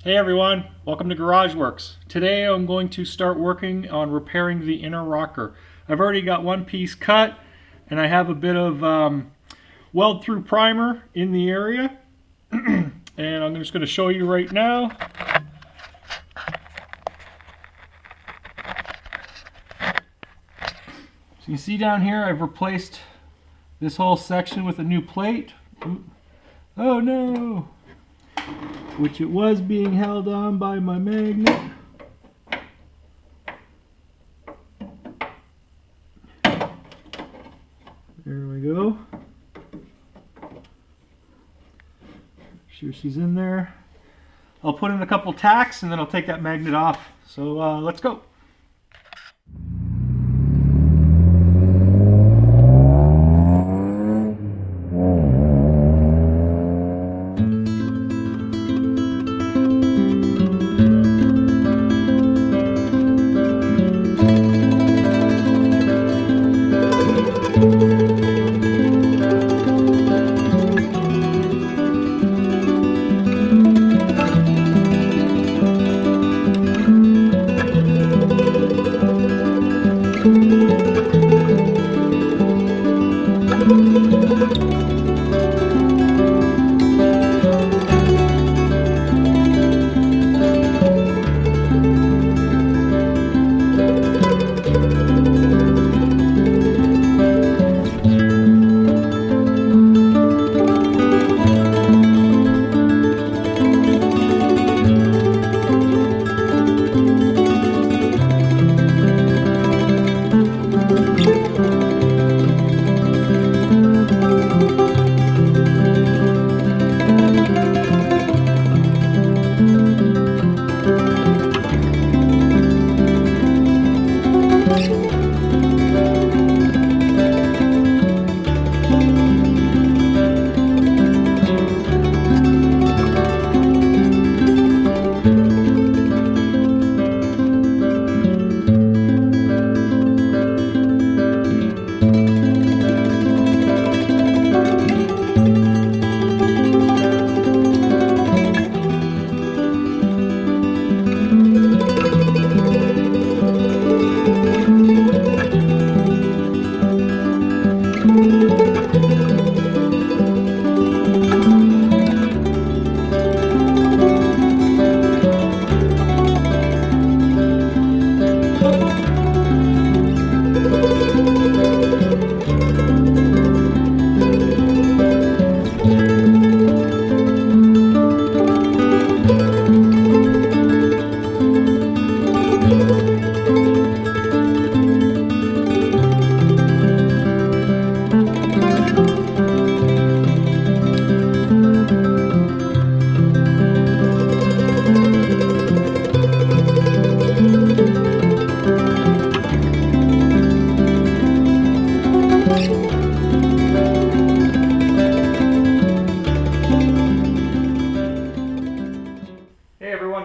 Hey everyone, welcome to Garage Works. Today I'm going to start working on repairing the inner rocker. I've already got one piece cut and I have a bit of weld through primer in the area and I'm just going to show you right now. So you see down here I've replaced this whole section with a new plate. Oh no! Which it was being held on by my magnet. There we go. Sure she's in there. I'll put in a couple tacks and then I'll take that magnet off. So let's go.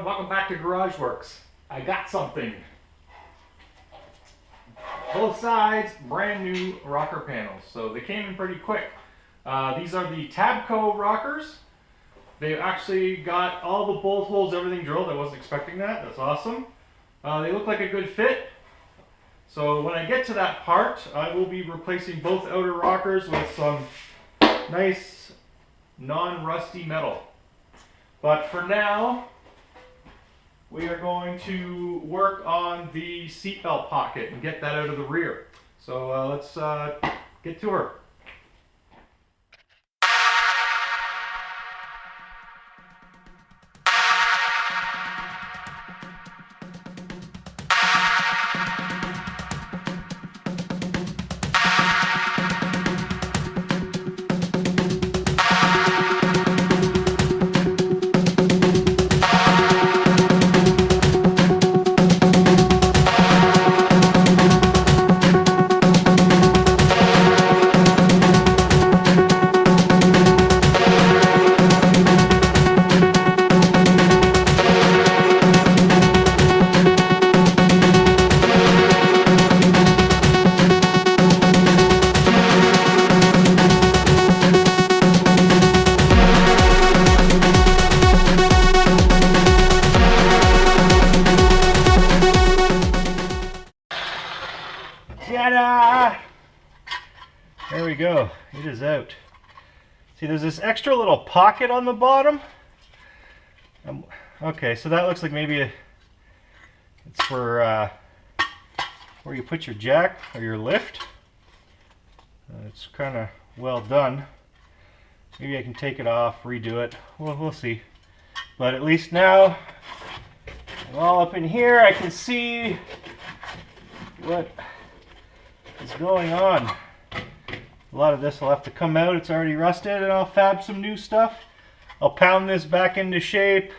Welcome back to Garage Works. I got something. Both sides, brand new rocker panels. So they came in pretty quick. These are the Tabco rockers. They've actually got all the bolt holes, everything drilled. I wasn't expecting that. That's awesome. They look like a good fit. So when I get to that part, I will be replacing both outer rockers with some nice non-rusty metal. But for now, we are going to work on the seatbelt pocket and get that out of the rear. So let's get to her. There we go. It is out. See, there's this extra little pocket on the bottom. Okay, so that looks like maybe it's for where you put your jack or your lift. It's kind of well done. Maybe I can take it off, redo it. We'll see. But at least now, I'm all up in here. I can see what is going on. A lot of this will have to come out. It's already rusted, and I'll fab some new stuff. I'll pound this back into shape,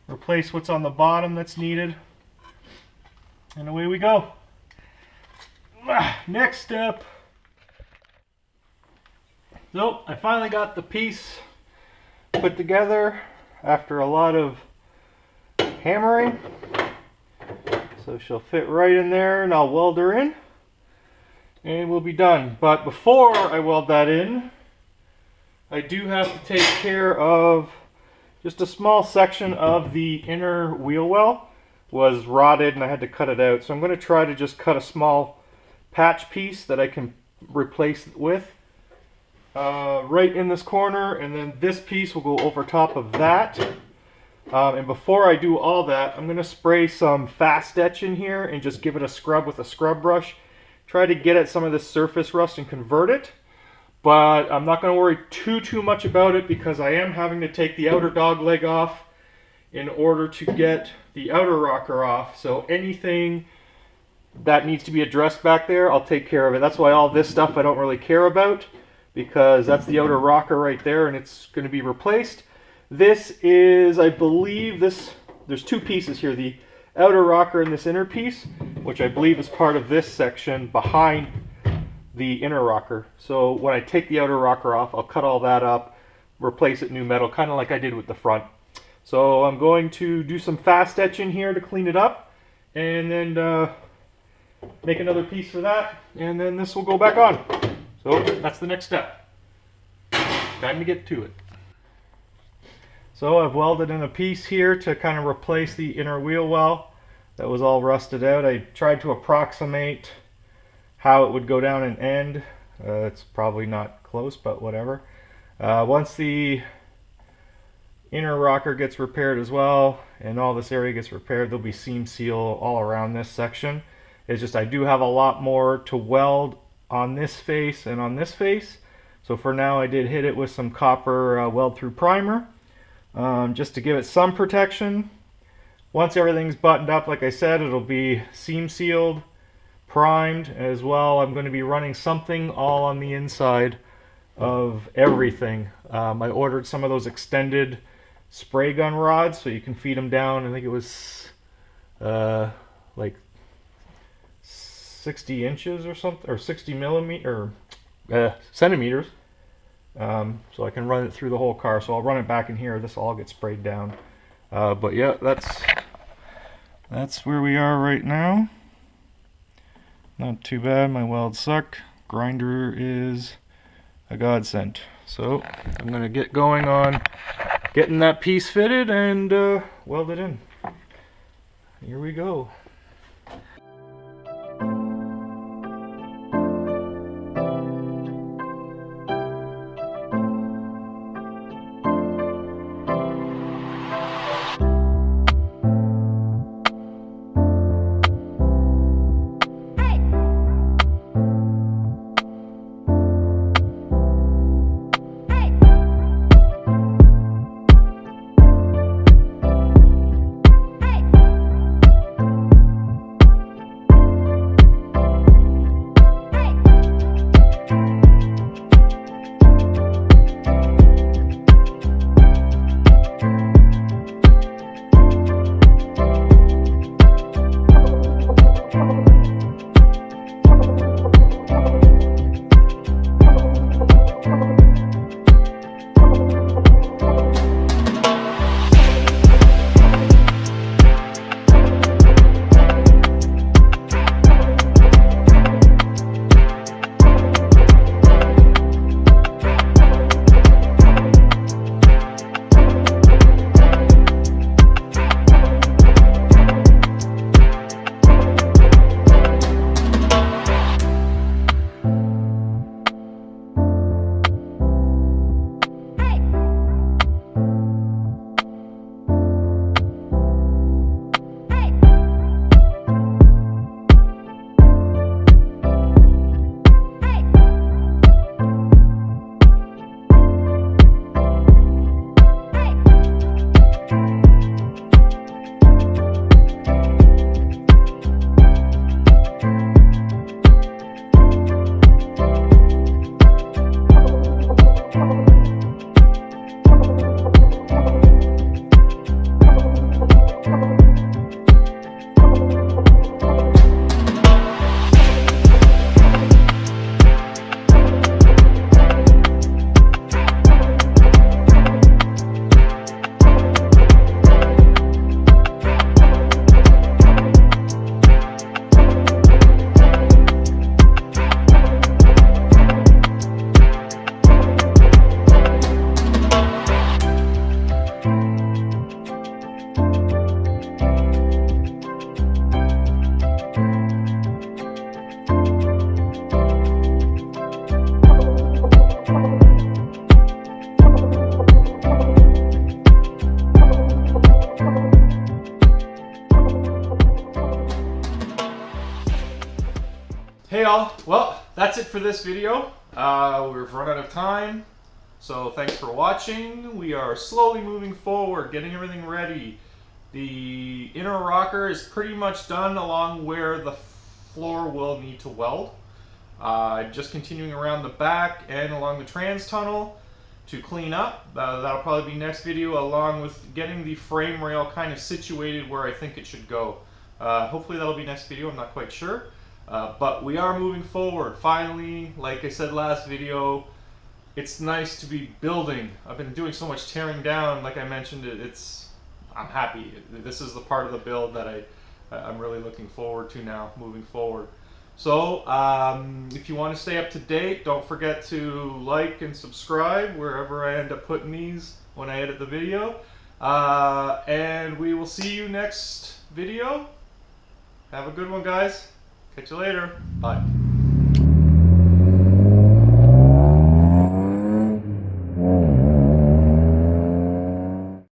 replace what's on the bottom that's needed, and away we go. Next step. So I finally got the piece put together after a lot of hammering. So she'll fit right in there, and I'll weld her in, and we'll be done. But before I weld that in, I do have to take care of just a small section of the inner wheel well was rotted, and I had to cut it out. So I'm going to try to just cut a small patch piece that I can replace it with right in this corner, and then this piece will go over top of that. And before I do all that, I'm going to spray some fast etch in here and just give it a scrub with a scrub brush. Try to get at some of this surface rust and convert it. But I'm not going to worry too much about it, because I am having to take the outer dog leg off in order to get the outer rocker off. So anything that needs to be addressed back there, I'll take care of it. That's why all this stuff I don't really care about, because that's the outer rocker right there, and it's going to be replaced. This is, I believe, there's two pieces here, the outer rocker and this inner piece, which I believe is part of this section behind the inner rocker. So when I take the outer rocker off, I'll cut all that up, replace it new metal, kind of like I did with the front. So I'm going to do some fast etch in here to clean it up, and then make another piece for that, and then this will go back on. So that's the next step. Time to get to it. So I've welded in a piece here to kind of replace the inner wheel well that was all rusted out. I tried to approximate how it would go down and end. It's probably not close, but whatever. Once the inner rocker gets repaired as well, and all this area gets repaired, there'll be seam seal all around this section. It's just I do have a lot more to weld on this face and on this face. So for now I did hit it with some copper weld through primer, just to give it some protection. Once everything's buttoned up, like I said, it'll be seam sealed, primed as well. I'm going to be running something all on the inside of everything. I ordered some of those extended spray gun rods so you can feed them down. I think it was like 60 inches or something, or 60 centimeters. So I can run it through the whole car. So I'll run it back in here. This will all get sprayed down. But yeah, that's where we are right now. Not too bad. My welds suck. Grinder is a godsend. So I'm gonna get going on getting that piece fitted and weld it in. Here we go. y'all. Well, that's it for this video. We've run out of time. So thanks for watching. We are slowly moving forward, getting everything ready. The inner rocker is pretty much done along where the floor will need to weld. Just continuing around the back and along the trans tunnel to clean up. That'll probably be next video, along with getting the frame rail kind of situated where I think it should go. Hopefully that'll be next video, I'm not quite sure. But we are moving forward. Finally, like I said last video, it's nice to be building. I've been doing so much tearing down, like I mentioned, I'm happy. This is the part of the build that I'm really looking forward to now, moving forward. So, if you want to stay up to date, don't forget to like and subscribe wherever I end up putting these when I edit the video. And we will see you next video. Have a good one, guys. Catch you later. Bye.